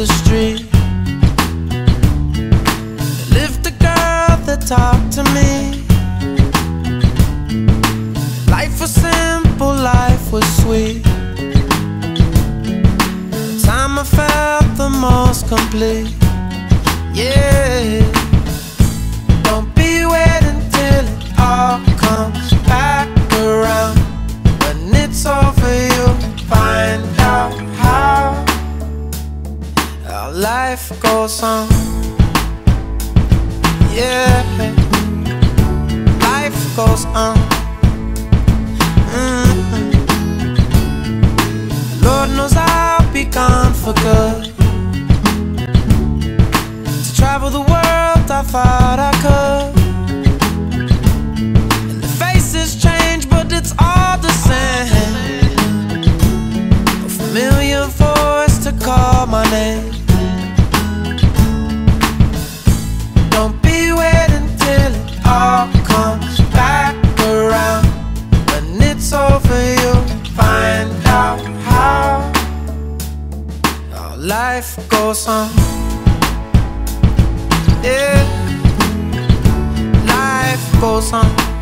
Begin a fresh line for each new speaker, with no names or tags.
the street. Lived a girl that talked to me. Life was simple, life was sweet. The time I felt the most complete. Yeah. Don't be waiting till it all comes back around. When it's over, you'll find out how life goes on. Yeah, life goes on. Lord knows I'll be gone for good. To travel the world I thought I could. And the faces change, but it's all the same. A familiar voice to call my name. Don't be waiting till it all comes back around. When it's over, you'll find out how life goes on. Yeah, life goes on.